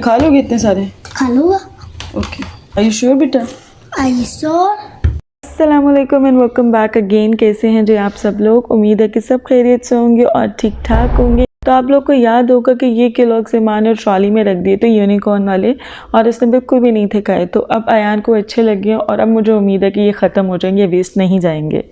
खा लोगे इतने सारे? खा लूँगा। ओके, आर यू श्योर बेटा? Are you sure? अस्सलामुअलैकुम एंड वेलकम बैक अगेन। कैसे हैं जी आप सब लोग? उम्मीद है कि सब खैरियत से होंगे और ठीक ठाक होंगे। तो आप लोग को याद होगा कि ये केलॉग्स ईमान और ट्रॉली में रख दिए थे यूनिकॉर्न वाले, और इसने बिल्कुल भी नहीं थे खाए। तो अब अयान को अच्छे लगे और अब मुझे उम्मीद है कि ये ख़त्म हो जाएंगे, वेस्ट नहीं जाएंगे।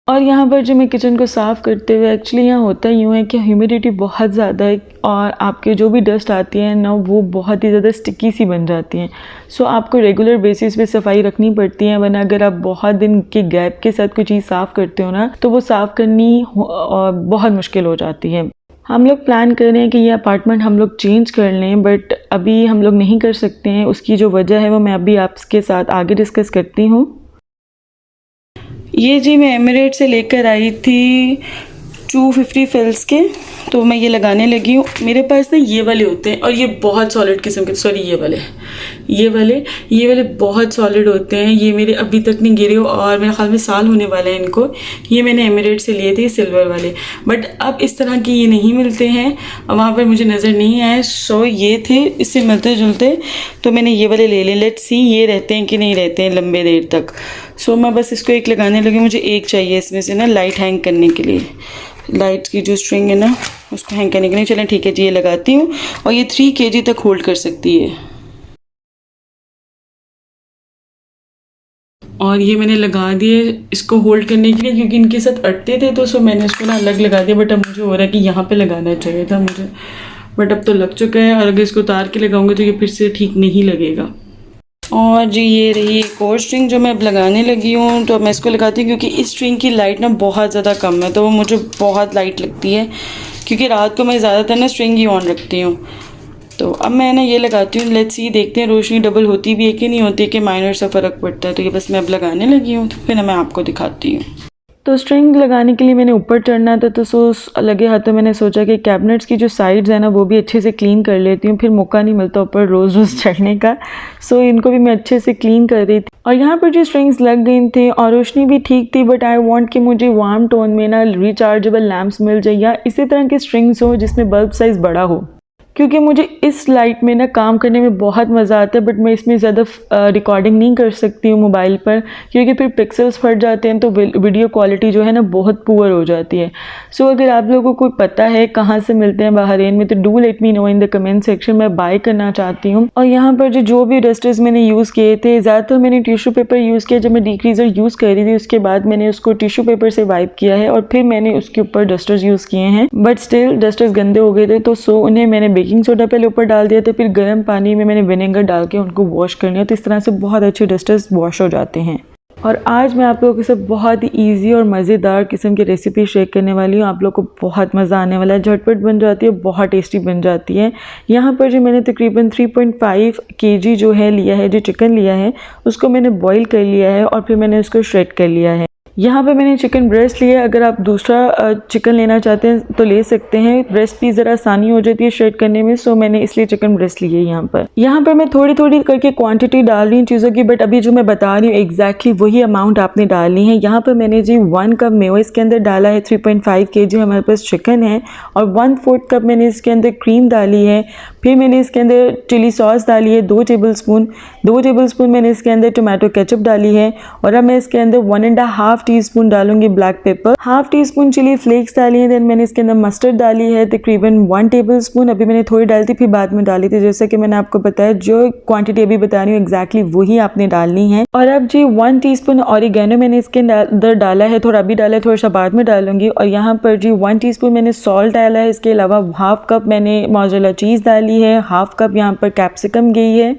और यहाँ पर जो मैं किचन को साफ़ करते हुए, एक्चुअली यहाँ होता यूँ है कि ह्यूमिडिटी बहुत ज़्यादा है और आपके जो भी डस्ट आती है ना वो बहुत ही ज़्यादा स्टिकी सी बन जाती हैं। सो आपको रेगुलर बेसिस पे सफाई रखनी पड़ती है, वरना अगर आप बहुत दिन के गैप के साथ कोई चीज़ साफ़ करते हो ना तो वो साफ़ करनी बहुत मुश्किल हो जाती है। हम लोग प्लान कर रहे हैं कि ये अपार्टमेंट हम लोग चेंज कर लें, बट अभी हम लोग नहीं कर सकते हैं। उसकी जो वजह है वो मैं अभी आपके साथ आगे डिस्कस करती हूँ। ये जी मैं एमिरेट से लेकर आई थी 250 फिल्स के, तो मैं ये लगाने लगी हूँ। मेरे पास ना ये वाले होते हैं और ये बहुत सॉलिड किस्म के, सॉरी ये वाले बहुत सॉलिड होते हैं। ये मेरे अभी तक नहीं गिरे और मेरे ख्याल में साल होने वाला है इनको। ये मैंने एमिरेट से लिए थे सिल्वर वाले, बट अब इस तरह के ये नहीं मिलते हैं, वहाँ पर मुझे नज़र नहीं आए। सो ये थे इससे मिलते जुलते, तो मैंने ये वाले ले लिए। लेट्स सी ये रहते हैं कि नहीं रहते हैं लंबे देर तक। सो मैं बस इसको एक लगाने लगी। मुझे एक चाहिए इसमें से ना लाइट हैंग करने के लिए, लाइट की जो स्ट्रिंग है ना उसको हैंग करने के लिए। चलें ठीक है जी, ये लगाती हूँ और ये 3 kg तक होल्ड कर सकती है। और ये मैंने लगा दिए इसको होल्ड करने के लिए, क्योंकि इनके साथ अटते थे तो सो मैंने इसको ना अलग लगा दिया। बट अब मुझे हो रहा है कि यहाँ पे लगाना चाहिए था मुझे, बट अब तो लग चुका है और अगर इसको उतार के लगाऊंगी तो ये फिर से ठीक नहीं लगेगा। और जी ये रही एक और स्ट्रिंग जो मैं अब लगाने लगी हूँ। तो मैं इसको लगाती हूँ क्योंकि इस स्ट्रिंग की लाइट ना बहुत ज़्यादा कम है, तो वो मुझे बहुत लाइट लगती है, क्योंकि रात को मैं ज़्यादातर ना स्ट्रिंग ही ऑन रखती हूँ। तो अब मैं ना ये लगाती हूँ। लेट्स सी देखते हैं रोशनी डबल होती भी है कि नहीं होती, कि माइनर सा फ़र्क पड़ता है। तो ये बस मैं अब लगाने लगी हूँ, तो फिर मैं आपको दिखाती हूँ। तो स्ट्रिंग लगाने के लिए मैंने ऊपर चढ़ना था, तो लगे हाथों मैंने सोचा कि कैबिनेट्स की जो साइड्स है ना वो भी अच्छे से क्लीन कर लेती हूँ, फिर मौका नहीं मिलता ऊपर रोज़ चढ़ने का। सो इनको भी मैं अच्छे से क्लीन कर रही थी। और यहाँ पर जो स्ट्रिंग्स लग गई थी और रोशनी भी ठीक थी, बट आई वांट कि मुझे वार्म टोन में ना रिचार्जेबल लैम्प्स मिल जाए या इसी तरह के स्ट्रिंग्स हो जिसमें बल्ब साइज़ बड़ा हो, क्योंकि मुझे इस लाइट में ना काम करने में बहुत मज़ा आता है। बट मैं इसमें ज़्यादा रिकॉर्डिंग नहीं कर सकती हूँ मोबाइल पर, क्योंकि फिर पिक्सल्स फट जाते हैं तो वीडियो क्वालिटी जो है ना बहुत पुअर हो जाती है। सो अगर आप लोगों को पता है कहाँ से मिलते हैं बहरीन में, तो do let me know in the comment section. मैं बाय करना चाहती हूँ। और यहाँ पर जो भी डस्टर्स मैंने यूज़ किए थे, ज़्यादातर मैंने टिश्यू पेपर यूज़ किया। जब मैं डिक्रीज़र यूज़ कर रही थी उसके बाद मैंने उसको टिश्यू पेपर से वाइप किया है और फिर मैंने उसके ऊपर डस्टर्स यूज़ किए हैं। बट स्टिल डस्टर्स गंदे हो गए थे, तो उन्हें मैंने बेकिंग सोडा पहले ऊपर डाल दिया था, फिर गर्म पानी में मैंने विनेगर डाल के उनको वॉश करनी है। तो इस तरह से बहुत अच्छे डस्टर्स वॉश हो जाते हैं। और आज मैं आप लोगों के साथ बहुत ही इजी और मज़ेदार किस्म की रेसिपी शेयर करने वाली हूँ। आप लोगों को बहुत मज़ा आने वाला है, झटपट बन जाती है, बहुत टेस्टी बन जाती है। यहाँ पर जो मैंने तकरीबन 3.5 kg जो है लिया है, जो चिकन लिया है उसको मैंने बॉईल कर लिया है और फिर मैंने उसको श्रेड कर लिया है। यहाँ पे मैंने चिकन ब्रेस्ट लिया है। अगर आप दूसरा चिकन लेना चाहते हैं तो ले सकते हैं, ब्रेस्ट भी ज़रा आसानी हो जाती है श्रेड करने में। सो मैंने इसलिए चिकन ब्रेस्ट ली है। यहाँ पर मैं थोड़ी थोड़ी करके क्वांटिटी डाल रही हूँ चीज़ों की, बट अभी जो मैं बता रही हूँ एग्जैक्टली वही अमाउंट आपने डालनी है। यहाँ पर मैंने जी 1 कप मेवा इसके अंदर डाला है। 3.5 kg हमारे पास चिकन है और 1/4 कप मैंने इसके अंदर क्रीम डाली है। फिर मैंने इसके अंदर चिली सॉस डाली है 2 टेबलस्पून मैंने इसके अंदर टोमेटो केचप डाली है। और अब मैं इसके अंदर 1.5 टीस्पून डालूंगी black pepper, 1/2 teaspoon chili flakes डाली है। देन मैंने इसके अंदर मस्टर्ड डाली है तकरीबन 1 टेबलस्पून। अभी मैंने थोड़ी डाली थी फिर बाद में डाली थी, जैसे कि मैंने आपको बताया जो क्वांटिटी अभी बता रही हूँ एग्जैक्टली वही आपने डालनी है। और अब जी 1 टीस्पून ऑरिगेनो मैंने इसके अंदर डाला है, थोड़ा अभी डाला है, थोड़ा सा बाद में डालूंगी। और यहाँ पर जी 1 टीस्पून मैंने सॉल्ट डाला है। इसके अलावा 1/2 कप मैंने मोज़रेला चीज़ डाली है, 1/2 कप यहाँ पर कैप्सिकम गई है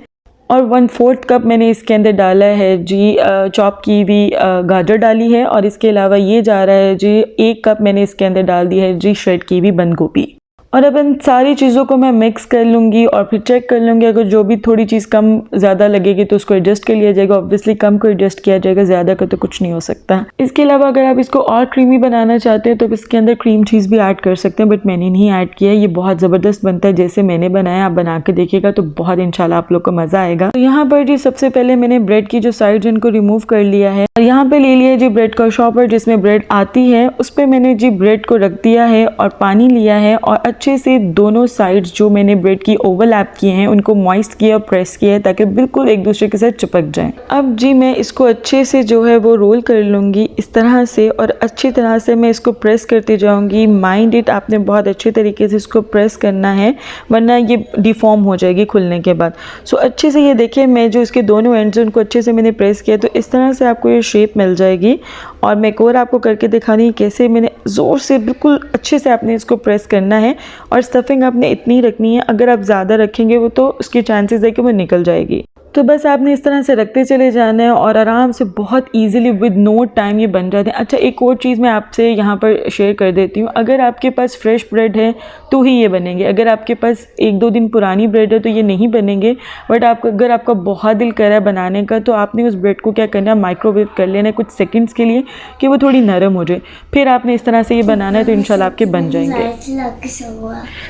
और 1/4 कप मैंने इसके अंदर डाला है जी चॉप की हुई गाजर डाली है। और इसके अलावा ये जा रहा है जी 1 कप मैंने इसके अंदर डाल दी है जी श्रेड की हुई बंद गोभी। और अब इन सारी चीज़ों को मैं मिक्स कर लूँगी और फिर चेक कर लूँगी, अगर जो भी थोड़ी चीज़ कम ज़्यादा लगेगी तो उसको एडजस्ट कर लिया जाएगा। ऑब्वियसली कम को एडजस्ट किया जाएगा, ज़्यादा का तो कुछ नहीं हो सकता। इसके अलावा अगर आप इसको और क्रीमी बनाना चाहते हैं तो इसके अंदर क्रीम चीज़ भी ऐड कर सकते हैं, बट मैंने नहीं ऐड किया है। ये बहुत ज़बरदस्त बनता है जैसे मैंने बनाया, आप बना के देखिएगा तो बहुत इंशाल्लाह आप लोग को मज़ा आएगा। तो यहाँ पर जी सबसे पहले मैंने ब्रेड की जो साइड इनको रिमूव कर लिया है और यहाँ पे ले लिया जी ब्रेड का शॉपर जिसमें ब्रेड आती है, उस पर मैंने जी ब्रेड को रख दिया है और पानी लिया है और अच्छे से दोनों साइड्स जो मैंने ब्रेड की ओवरलैप किए हैं उनको मॉइस्ट किया और प्रेस किया है ताकि बिल्कुल एक दूसरे के साथ चिपक जाएं। अब जी मैं इसको अच्छे से जो है वो रोल कर लूँगी इस तरह से, और अच्छी तरह से मैं इसको प्रेस करती जाऊँगी। माइंड इट, आपने बहुत अच्छे तरीके से इसको प्रेस करना है वरना ये डिफॉर्म हो जाएगी खुलने के बाद। सो अच्छे से ये देखिए मैं जो इसके दोनों एंड्स उनको अच्छे से मैंने प्रेस किया तो इस तरह से आपको ये शेप मिल जाएगी। और मैं एक और आपको करके दिखा रही हूँ कैसे मैंने ज़ोर से बिल्कुल अच्छे से आपने इसको प्रेस करना है। और स्टफिंग आपने इतनी रखनी है, अगर आप ज़्यादा रखेंगे वो तो उसके चांसेस है कि वो निकल जाएगी। तो बस आपने इस तरह से रखते चले जाना है और आराम से बहुत इजीली विद नो टाइम ये बन जाते हैं। अच्छा एक और चीज़ मैं आपसे यहाँ पर शेयर कर देती हूँ, अगर आपके पास फ्रेश ब्रेड है तो ही ये बनेंगे, अगर आपके पास 1-2 दिन पुरानी ब्रेड है तो ये नहीं बनेंगे। बट अगर आपका बहुत दिल कर रहा है बनाने का तो आपने उस ब्रेड को क्या करना है, माइक्रोवेव कर लेना है कुछ सेकेंड्स के लिए कि वो थोड़ी नरम हो जाए, फिर आपने इस तरह से ये बनाना है तो इंशाल्लाह आपके बन जाएंगे।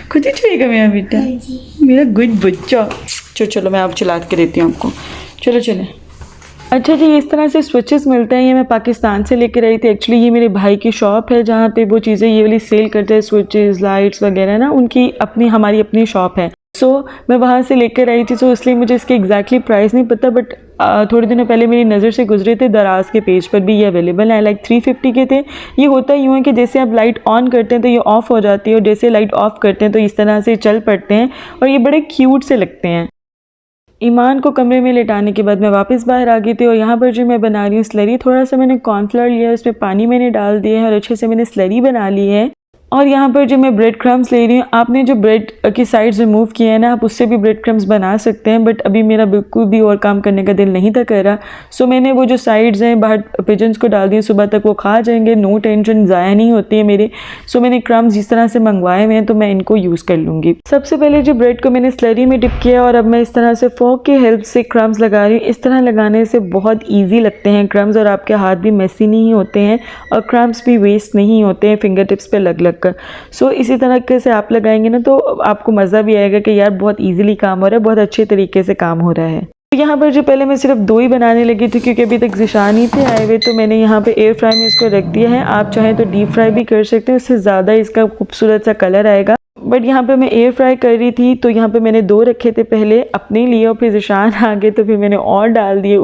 खुद ही छुएगा मेरा बेटा, मेरा गुड बच्चा। चलो मैं अब चला के देती हूँ आपको। चलो चलें। अच्छा जी इस तरह से स्विचेस मिलते हैं, ये मैं पाकिस्तान से लेकर आई थी। एक्चुअली ये मेरे भाई की शॉप है जहाँ पे वो चीज़ें ये वाली सेल करते हैं, स्विचेस लाइट्स वगैरह ना, उनकी अपनी हमारी अपनी शॉप है। सो मैं वहाँ से लेकर आई थी, सो इसलिए मुझे इसके एग्जैक्टली प्राइस नहीं पता। बट थोड़े दिनों पहले मेरी नज़र से गुजरे थे, दराज के पेज पर भी ये अवेलेबल है। लाइक 350 के थे। ये होता यूँ है कि जैसे आप लाइट ऑन करते हैं तो ये ऑफ़ हो जाती है और जैसे लाइट ऑफ़ करते हैं तो इस तरह से चल पड़ते हैं और ये बड़े क्यूट से लगते हैं। ईमान को कमरे में लेटाने के बाद मैं वापस बाहर आ गई थी और यहाँ पर जो मैं बना रही हूँ स्लरी, थोड़ा सा मैंने कॉर्नफ्लोर लिया है, उसमें पानी मैंने डाल दिया है और अच्छे से मैंने स्लरी बना ली है। और यहाँ पर जो मैं ब्रेड क्रम्स ले रही हूँ, आपने जो ब्रेड की साइड्स रिमूव किए हैं ना, आप उससे भी ब्रेड क्रम्स बना सकते हैं। बट अभी मेरा बिल्कुल भी और काम करने का दिल नहीं था कर रहा, सो मैंने वो जो साइड्स हैं बाहर पिजन्स को डाल दिए, सुबह तक वो खा जाएंगे, नो टेंशन, ज़ाया नहीं होती है मेरे। सो मैंने क्रम्स जिस तरह से मंगवाए हुए हैं तो मैं इनको यूज़ कर लूँगी। सबसे पहले जो ब्रेड को मैंने स्लरी में डिप किया और अब मैं इस तरह से फोक की हेल्प से क्रम्स लगा रही हूँ। इस तरह लगाने से बहुत ईजी लगते हैं क्रम्स और आपके हाथ भी मेसी नहीं होते हैं और क्रम्स भी वेस्ट नहीं होते हैं फिंगर टिप्स पर लग लग कर। सो इसी तरीके से आप लगाएंगे ना तो आपको मज़ा भी आएगा कि यार बहुत इजीली काम हो रहा है, बहुत अच्छे तरीके से काम हो रहा है। तो यहाँ पर जो पहले मैं सिर्फ 2 ही बनाने लगी थी क्योंकि अभी तक ज़िशान ही थे आए हुए, तो मैंने यहाँ पे एयर फ्राई में इसको रख दिया है। आप चाहें तो डीप फ्राई भी कर सकते हैं, उससे ज़्यादा इसका खूबसूरत सा कलर आएगा। बट यहाँ पे मैं एयर फ्राई कर रही थी तो यहाँ पे मैंने 2 रखे थे पहले अपने लिए और फिर ज़िशान आ गए तो फिर मैंने और डाल दिए।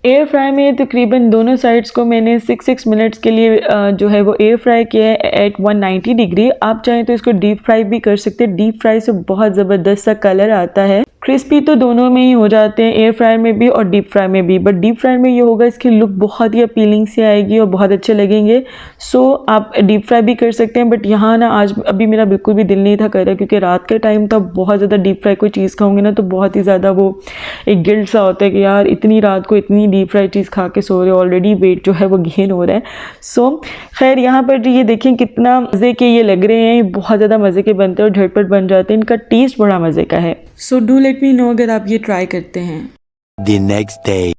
एयर फ्राई में तकरीबन दोनों साइड्स को मैंने 6 मिनट्स के लिए जो है वो एयर फ्राई किया है एट 190 डिग्री। आप चाहें तो इसको डीप फ्राई भी कर सकते हैं, डीप फ्राई से बहुत ज़बरदस्त सा कलर आता है। क्रिस्पी तो दोनों में ही हो जाते हैं, एयर फ्रायर में भी और डीप फ्राई में भी। बट डीप फ्राई में ये होगा इसकी लुक बहुत ही अपीलिंग से आएगी और बहुत अच्छे लगेंगे। सो आप डीप फ्राई भी कर सकते हैं। बट यहाँ ना आज अभी मेरा बिल्कुल भी दिल नहीं था कर रहा क्योंकि रात का टाइम था, बहुत ज़्यादा डीप फ्राई कोई चीज़ खाऊंगी ना तो बहुत ही ज़्यादा वो एक गिल्ट सा होता है कि यार इतनी रात को इतनी डीप फ्राई चीज़ खा के सो रहे, ऑलरेडी वेट जो है वो गेन हो रहा है। सो खैर यहाँ पर ये देखें कितना मज़े के ये लग रहे हैं, बहुत ज़्यादा मज़े के बनते हैं और झटपट बन जाते हैं, इनका टेस्ट बड़ा मज़े का है। So do let me know अगर आप ये ट्राई करते हैं। The next day.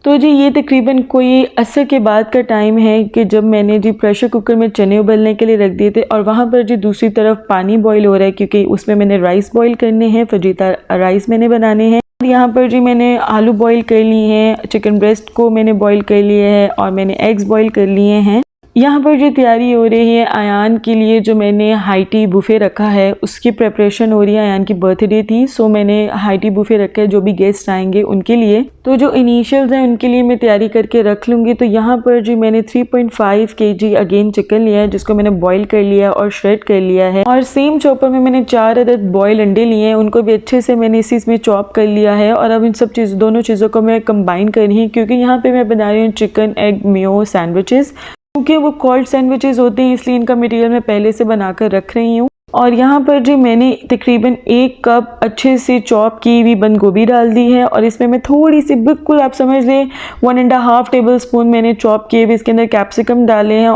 तो जी ये तकरीबन कोई असर के बाद का टाइम है कि जब मैंने जी प्रेशर कुकर में चने उबलने के लिए रख दिए थे और वहाँ पर जी दूसरी तरफ पानी बॉईल हो रहा है क्योंकि उसमें मैंने राइस बॉईल करने हैं, फजीता राइस मैंने बनाने हैं। यहाँ पर जी मैंने आलू बॉईल कर लिए हैं, चिकन ब्रेस्ट को मैंने बॉईल कर लिए है और मैंने एग्स बॉईल कर लिए हैं। यहाँ पर जो तैयारी हो रही है आयान के लिए, जो मैंने हाई टी बुफ़े रखा है उसकी प्रिपरेशन हो रही है। आयान की बर्थडे थी सो मैंने हाई टी बुफ़े रखा है जो भी गेस्ट आएंगे उनके लिए। तो जो इनिशियल्स हैं उनके लिए मैं तैयारी करके रख लूँगी। तो यहाँ पर जी मैंने 3.5 kg अगेन चिकन लिया है जिसको मैंने बॉईल कर लिया और श्रेड कर लिया है। और सेम चॉपर में मैंने 4 अदद बॉयल अंडे लिए हैं, उनको भी अच्छे से मैंने इसी में चॉप कर लिया है। और अब इन सब दोनों चीज़ों को मैं कंबाइन कर रही हूँ क्योंकि यहाँ पर मैं बना रही हूँ चिकन एग मेयो सैंडविचेस। क्योंकि वो कोल्ड सैंडविचेस होते हैं इसलिए इनका मटेरियल मैं पहले से बनाकर रख रही हूँ। और यहाँ पर जी मैंने तकरीबन 1 कप अच्छे से चॉप की हुई बंद गोभी डाल दी है और इसमें मैं थोड़ी सी बिल्कुल आप समझ लें 1.5 टेबल स्पून मैंने चॉप किए हुए इसके अंदर कैप्सिकम डाले हैं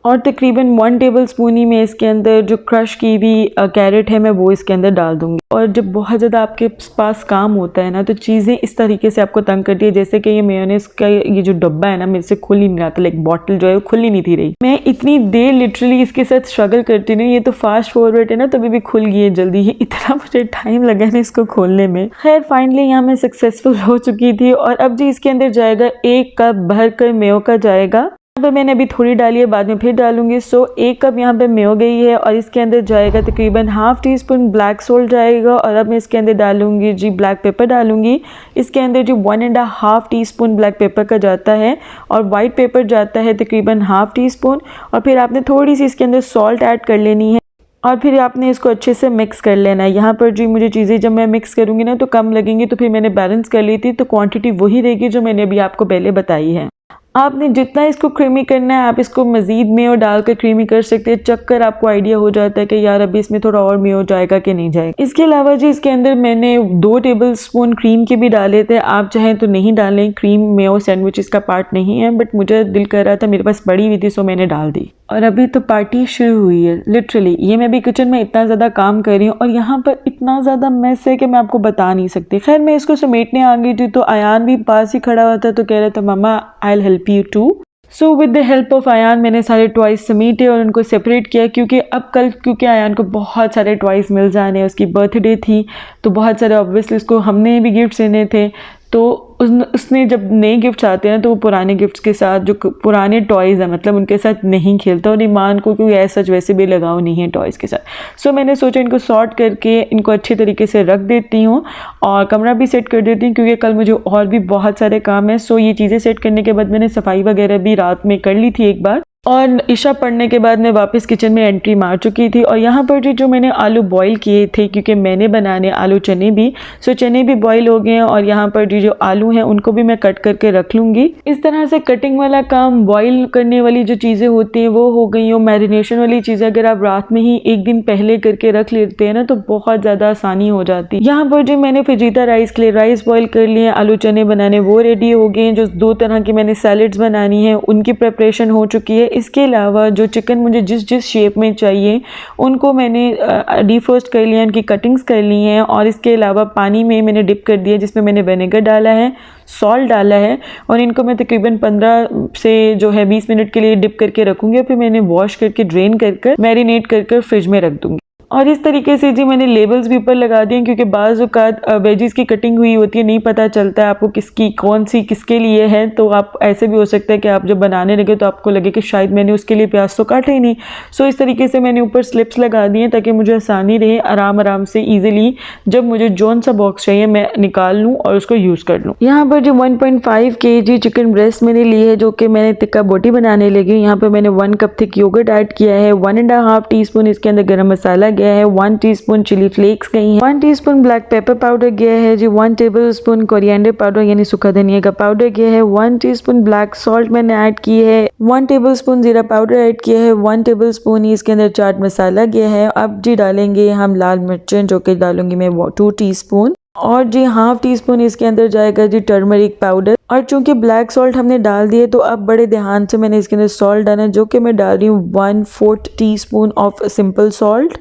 और तकरीबन 1 टेबल स्पून ही मैं इसके अंदर जो क्रश की हुई कैरेट है मैं वो इसके अंदर डाल दूँगी। और जब बहुत ज़्यादा आपके पास काम होता है ना तो चीज़ें इस तरीके से आपको तंग करती है, जैसे कि ये मेयोनेज़ का ये जो डब्बा है ना मेरे से खुल ही नहीं रहा था, लाइक बॉटल जो है वो खुल ही नहीं थी रही। मैं इतनी देर लिटरली इसके साथ स्ट्रगल करती रही, ये तो फास्ट फॉरवर्ड है ना तभी भी खुल गई है जल्दी ही, इतना मुझे टाइम लगा ना इसको खोलने में। खैर फाइनली यहाँ मैं सक्सेसफुल हो चुकी थी। और अब जी इसके अंदर जाएगा 1 कप भर कर मेयो का जाएगा यहाँ पे मैंने अभी थोड़ी डाली है, बाद में फिर डालूंगी। सो 1 कप यहाँ पे मेयो गई है और इसके अंदर जाएगा तकरीबन ½ टीस्पून ब्लैक सोल्ट जाएगा। और अब मैं इसके अंदर डालूंगी जी ब्लैक पेपर डालूंगी। इसके अंदर जो 1½ टीस्पून ब्लैक पेपर का जाता है और वाइट पेपर जाता है तकरीबन ½ टीस्पून। और फिर आपने थोड़ी सी इसके अंदर सॉल्ट ऐड कर लेनी है और फिर आपने इसको अच्छे से मिक्स कर लेना है। यहाँ पर जी मुझे चीज़ें जब मैं मिक्स करूँगी ना तो कम लगेंगी, तो फिर मैंने बैलेंस कर ली थी, तो क्वांटिटी वही रहेगी जो मैंने अभी आपको पहले बताई है। आपने जितना इसको क्रीमी करना है आप इसको मज़ीद मेयो डालकर क्रीमी कर सकते हैं। चक्कर आपको आइडिया हो जाता है कि यार अभी इसमें थोड़ा और मेयो जाएगा कि नहीं जाएगा। इसके अलावा जी इसके अंदर मैंने 2 टेबलस्पून क्रीम के भी डाले थे, आप चाहें तो नहीं डालें, क्रीम मेयो सैंडविचेस का पार्ट नहीं है, बट मुझे दिल कर रहा था, मेरे पास पड़ी हुई थी, सो मैंने डाल दी। और अभी तो पार्टी शुरू हुई है लिटरली। ये मैं भी किचन में इतना ज़्यादा काम कर रही हूँ और यहाँ पर इतना ज़्यादा मैस है कि मैं आपको बता नहीं सकती। खैर मैं इसको समेटने आ गई थी तो अयान भी पास ही खड़ा हुआ था, तो कह रहा था mama I will help you too. So with the help of Ayaan मैंने सारे टॉयज समेटे और उनको सेपरेट किया, क्योंकि अब कल क्योंकि अयान को बहुत सारे टॉयज मिल जाने, उसकी बर्थडे थी तो बहुत सारे ऑब्वियसली उसको हमने भी गिफ्ट देने थे। तो उसने जब नए गिफ्ट्स आते हैं तो वो पुराने गिफ्ट्स के साथ जो पुराने टॉयज़ हैं मतलब उनके साथ नहीं खेलता, और ईमान को कोई ऐसा वैसे भी लगाव नहीं है टॉयज़ के साथ। सो मैंने सोचा इनको सॉर्ट करके इनको अच्छे तरीके से रख देती हूँ और कमरा भी सेट कर देती हूँ, क्योंकि कल मुझे और भी बहुत सारे काम है। सो ये चीज़ें सेट करने के बाद मैंने सफाई वगैरह भी रात में कर ली थी एक बार, और इशा पढ़ने के बाद मैं वापस किचन में एंट्री मार चुकी थी। और यहाँ पर जो मैंने आलू बॉईल किए थे, क्योंकि मैंने बनाने आलू चने भी, सो चने भी बॉईल हो गए हैं और यहाँ पर जो आलू हैं उनको भी मैं कट करके रख लूँगी। इस तरह से कटिंग वाला काम, बॉईल करने वाली जो चीज़ें होती हैं वो हो गई, और मैरिनेशन वाली चीज़ें अगर आप रात में ही 1 दिन पहले करके रख लेते हैं ना तो बहुत ज़्यादा आसानी हो जाती है। यहाँ पर जो मैंने फजीता राइस के लिए राइस बॉईल कर लिए, आलू चने बनाने वो रेडी हो गए हैं। जो 2 तरह की मैंने सैलड्स बनानी है उनकी प्रिपरेशन हो चुकी है। इसके अलावा जो चिकन मुझे जिस शेप में चाहिए उनको मैंने डीफ्रोस्ट कर लिया, उनकी कटिंग्स कर ली हैं। और इसके अलावा पानी में मैंने डिप कर दिया, जिसमें मैंने विनेगर डाला है, सॉल्ट डाला है, और इनको मैं तकरीबन 15 से जो है 20 मिनट के लिए डिप करके रखूँगी। और फिर मैंने वॉश करके ड्रेन कर मैरिनेट कर फ्रिज में रख दूँगी। और इस तरीके से जी मैंने लेबल्स भी ऊपर लगा दिए, क्योंकि बाज़ औक़ात वेजीज़ की कटिंग हुई होती है, नहीं पता चलता है आपको किसकी कौन सी किसके लिए है। तो आप ऐसे भी हो सकता है कि आप जब बनाने लगे तो आपको लगे कि शायद मैंने उसके लिए प्याज तो काटे ही नहीं। सो इस तरीके से मैंने ऊपर स्लिप्स लगा दी हैं ताकि मुझे आसानी रहे, आराम से ईजिली जब मुझे जौन सा बॉक्स चाहिए मैं निकाल लूँ और उसको यूज़ कर लूँ। यहाँ पर जो 1.5 kg चिकन ब्रेस्ट मैंने ली है, जो कि मैंने टिक्का बोटी बनाने लगी। यहाँ पर मैंने 1 कप थिक योगर्ट ऐड किया है, 1.5 टीस्पून इसके अंदर गरम मसाला गया है, 1 टीस्पून चिली फ्लेक्स गई हैं, 1 टीस्पून ब्लैक पेपर पाउडर गया है जी, 1 टेबलस्पून कोरिएंडर पाउडर यानी सूखा धनिया का पाउडर गया है, 1 टीस्पून ब्लैक सॉल्ट मैंने ऐड की है, 1 टेबलस्पून जीरा पाउडर ऐड किया है, 1 टेबलस्पून ही इसके अंदर चाट मसाला गया है। अब जी डालेंगे हम लाल मिर्चें, जो कि डालूंगी मैं 2 टीस्पून, और जी ½ टीस्पून इसके अंदर जाएगा जी टर्मरिक पाउडर। और चूंकि ब्लैक सॉल्ट हमने डाल दिए तो अब बड़े ध्यान से मैंने इसके अंदर सॉल्ट डाला, जो कि मैं डाल रही हूँ 1/4 टीस्पून ऑफ सिंपल सॉल्ट।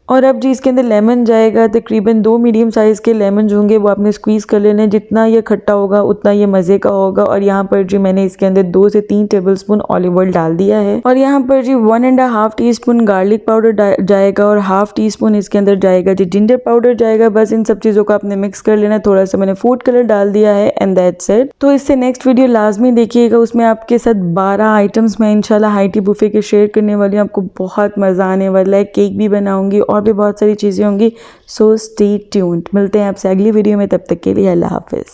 और अब जी इसके अंदर लेमन जाएगा, तकरीबन 2 मीडियम साइज़ के लेमन जो होंगे वो आपने स्क्वीज़ कर लेने, जितना ये खट्टा होगा उतना ये मज़े का होगा। और यहाँ पर जी मैंने इसके अंदर 2 से 3 टेबलस्पून ऑलिव ऑयल डाल दिया है। और यहाँ पर जी 1.5 टीस्पून गार्लिक पाउडर जाएगा और ½ टीस्पून इसके अंदर जाएगा जी जिंजर पाउडर जाएगा। बस इन सब चीज़ों को आपने मिक्स कर लेना, थोड़ा सा मैंने फूड कलर डाल दिया है एंड दैट्स इट। तो इससे नेक्स्ट वीडियो लाजमी देखिएगा, उसमें आपके साथ 12 आइटम्स मैं इंशाल्लाह हाई टी बुफे के शेयर करने वाली हूँ। आपको बहुत मज़ा आने वाला है, केक भी बनाऊंगी और भी बहुत सारी चीज़ें होंगी। So stay tuned. मिलते हैं आपसे अगली वीडियो में, तब तक के लिए अल्लाह हाफिज़।